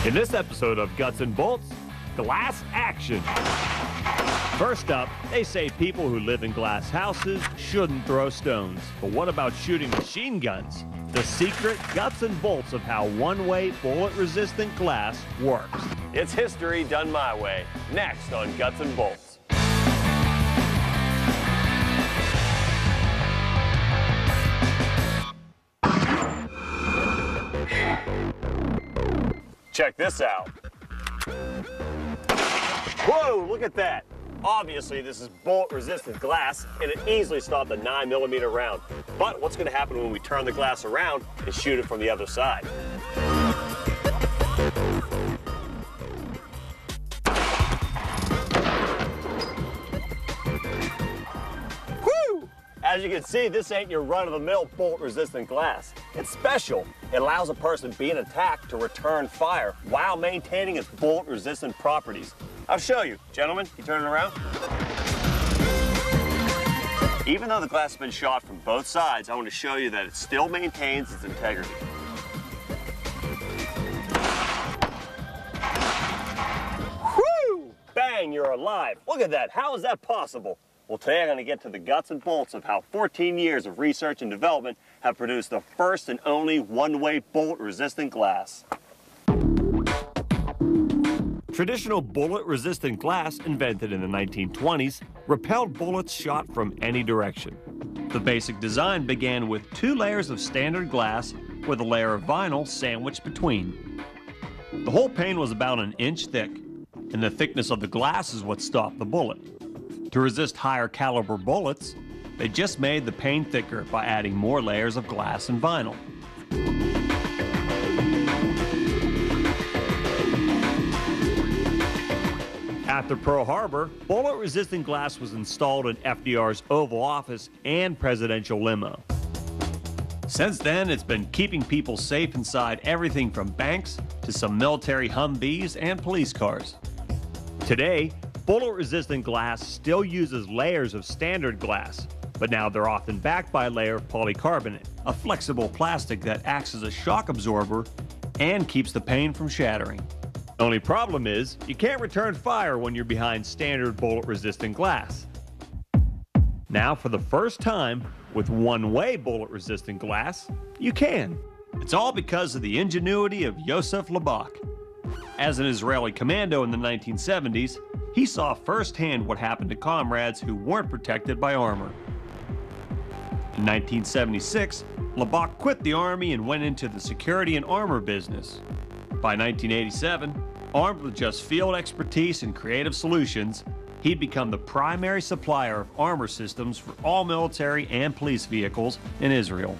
In this episode of Guts and Bolts, glass action. First up, they say people who live in glass houses shouldn't throw stones. But what about shooting machine guns? The secret guts and bolts of how one-way bullet-resistant glass works. It's history done my way. Next on Guts and Bolts. Check this out. Whoa, look at that. Obviously, this is bullet-resistant glass, and it easily stopped a 9mm round. But what's going to happen when we turn the glass around and shoot it from the other side? Woo! As you can see, this ain't your run-of-the-mill bullet-resistant glass. It's special. It allows a person being attacked to return fire while maintaining its bullet-resistant properties. I'll show you. Gentlemen, you turn it around. Even though the glass has been shot from both sides, I want to show you that it still maintains its integrity. Whew! Bang, you're alive. Look at that. How is that possible? Well, today I'm going to get to the guts and bolts of how 14 years of research and development have produced the first and only one-way bullet-resistant glass. Traditional bullet-resistant glass, invented in the 1920s, repelled bullets shot from any direction. The basic design began with 2 layers of standard glass with a layer of vinyl sandwiched between. The whole pane was about an inch thick, and the thickness of the glass is what stopped the bullet. To resist higher caliber bullets, they just made the pane thicker by adding more layers of glass and vinyl. After Pearl Harbor, bullet-resistant glass was installed in FDR's Oval Office and presidential limo. Since then, it's been keeping people safe inside everything from banks to some military Humvees and police cars. Today, bullet-resistant glass still uses layers of standard glass, but now they're often backed by a layer of polycarbonate, a flexible plastic that acts as a shock absorber and keeps the pane from shattering. The only problem is, you can't return fire when you're behind standard bullet-resistant glass. Now, for the first time, with one-way bullet-resistant glass, you can. It's all because of the ingenuity of Yosef Labak. As an Israeli commando in the 1970s, he saw firsthand what happened to comrades who weren't protected by armor. In 1976, Labak quit the army and went into the security and armor business. By 1987, armed with just field expertise and creative solutions, he'd become the primary supplier of armor systems for all military and police vehicles in Israel.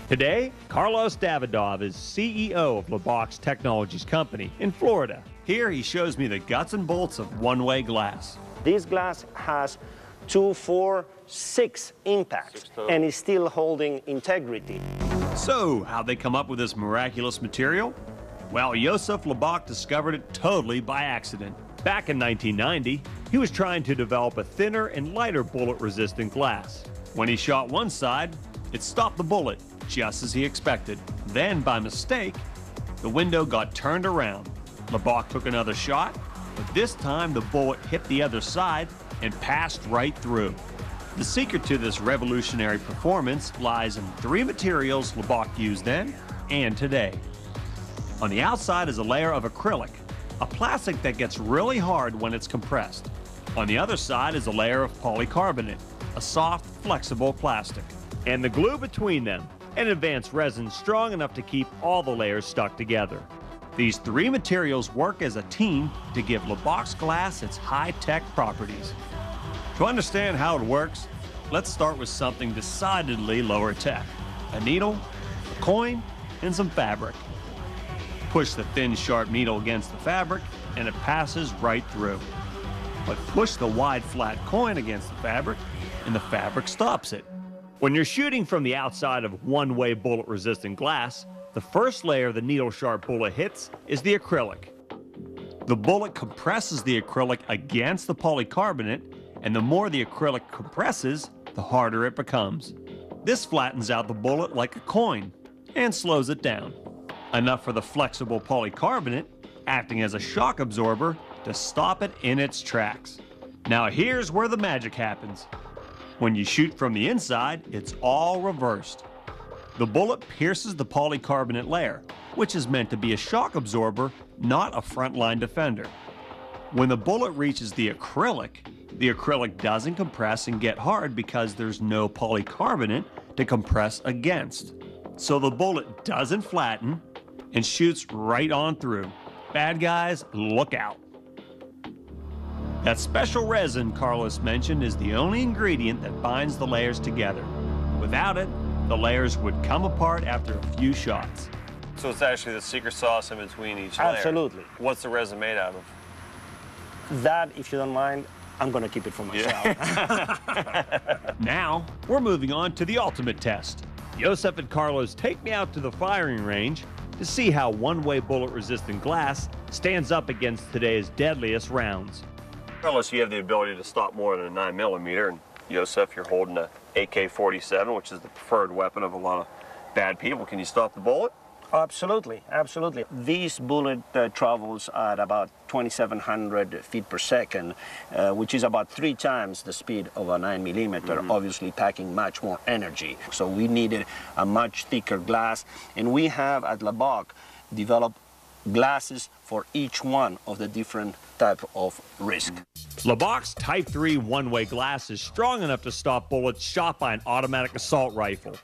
Today, Carlos Davidov is CEO of Labak's Technologies company in Florida. Here he shows me the guts and bolts of one-way glass. This glass has 2, 4, 6 impacts and is still holding integrity. So, how'd they come up with this miraculous material? Well, Yosef Labak discovered it totally by accident. Back in 1990, he was trying to develop a thinner and lighter bullet-resistant glass. When he shot one side, it stopped the bullet, just as he expected. Then, by mistake, the window got turned around. Labak took another shot, but this time the bullet hit the other side and passed right through. The secret to this revolutionary performance lies in 3 materials Labak used then and today. On the outside is a layer of acrylic, a plastic that gets really hard when it's compressed. On the other side is a layer of polycarbonate, a soft, flexible plastic. And the glue between them, an advanced resin strong enough to keep all the layers stuck together. These 3 materials work as a team to give Labak's glass its high-tech properties. To understand how it works, let's start with something decidedly lower tech. A needle, a coin, and some fabric. Push the thin, sharp needle against the fabric, and it passes right through. But push the wide, flat coin against the fabric, and the fabric stops it. When you're shooting from the outside of one-way bullet-resistant glass, the first layer the needle-sharp bullet hits is the acrylic. The bullet compresses the acrylic against the polycarbonate, and the more the acrylic compresses, the harder it becomes. This flattens out the bullet like a coin and slows it down. Enough for the flexible polycarbonate acting as a shock absorber to stop it in its tracks. Now here's where the magic happens. When you shoot from the inside, it's all reversed. The bullet pierces the polycarbonate layer, which is meant to be a shock absorber, not a frontline defender. When the bullet reaches the acrylic doesn't compress and get hard because there's no polycarbonate to compress against. So the bullet doesn't flatten and shoots right on through. Bad guys, look out. That special resin Carlos mentioned is the only ingredient that binds the layers together. Without it, the layers would come apart after a few shots. So it's actually the secret sauce in between each layer. Absolutely. What's the resin made out of? That, if you don't mind, I'm going to keep it for myself. Now, we're moving on to the ultimate test. Josef and Carlos take me out to the firing range to see how one-way bullet-resistant glass stands up against today's deadliest rounds. Carlos, you have the ability to stop more than a 9mm, and Josef, you're holding a AK-47, which is the preferred weapon of a lot of bad people. Can you stop the bullet? Absolutely, absolutely. This bullet travels at about 2,700 feet per second, which is about 3 times the speed of a 9mm, obviously packing much more energy. So we needed a much thicker glass, and we have at Lubbock developed glasses for each one of the different type of risk. Lubbock's Type 3 one-way glass is strong enough to stop bullets shot by an automatic assault rifle.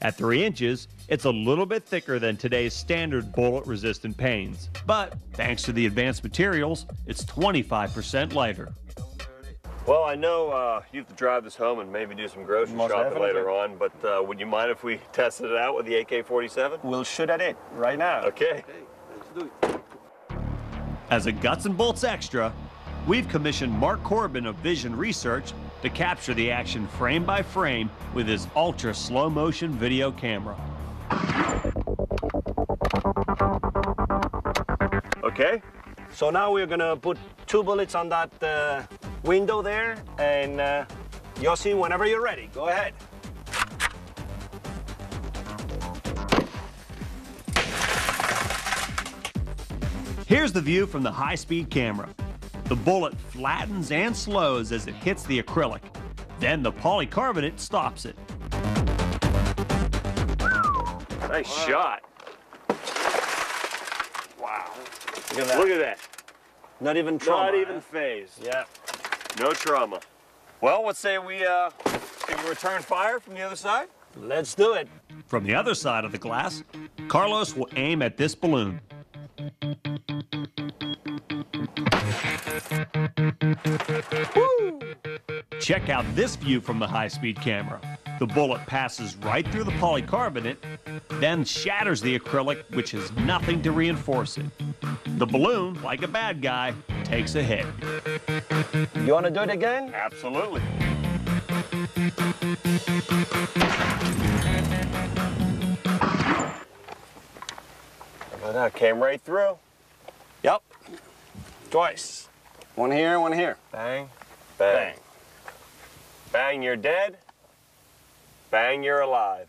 At 3 inches, it's a little bit thicker than today's standard bullet-resistant panes. But thanks to the advanced materials, it's 25% lighter. Well, I know you have to drive this home and maybe do some grocery Most shopping definitely. later on, but would you mind if we tested it out with the AK-47? We'll shoot at it right now. Okay. As a guts and bolts extra, we've commissioned Mark Corbin of Vision Research to capture the action frame by frame with his ultra slow motion video camera. Okay. So now we're gonna put 2 bullets on that window there, and Yossi, whenever you're ready, go ahead. Here's the view from the high-speed camera. The bullet flattens and slows as it hits the acrylic. Then the polycarbonate stops it. Nice shot. Wow. Look at that. Look at that. Not even trauma. Not even phased. Yeah. No trauma. Well, let's say we return fire from the other side. Let's do it. From the other side of the glass, Carlos will aim at this balloon. Woo! Check out this view from the high-speed camera. The bullet passes right through the polycarbonate, then shatters the acrylic, which has nothing to reinforce it. The balloon, like a bad guy, takes a hit. You want to do it again? Absolutely. How about that? Came right through. Yep. Twice. One here, one here. Bang, bang. Bang, you're dead. Bang, you're alive.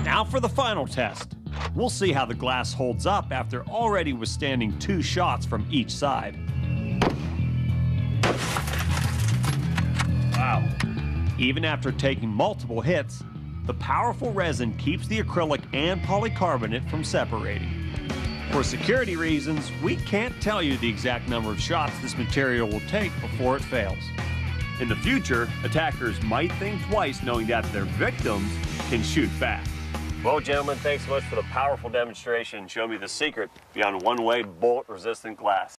Now for the final test. We'll see how the glass holds up after already withstanding 2 shots from each side. Wow. Even after taking multiple hits, the powerful resin keeps the acrylic and polycarbonate from separating. For security reasons, we can't tell you the exact number of shots this material will take before it fails. In the future, attackers might think twice knowing that their victims can shoot back. Well, gentlemen, thanks so much for the powerful demonstration and showing me the secret beyond one-way bullet-resistant glass.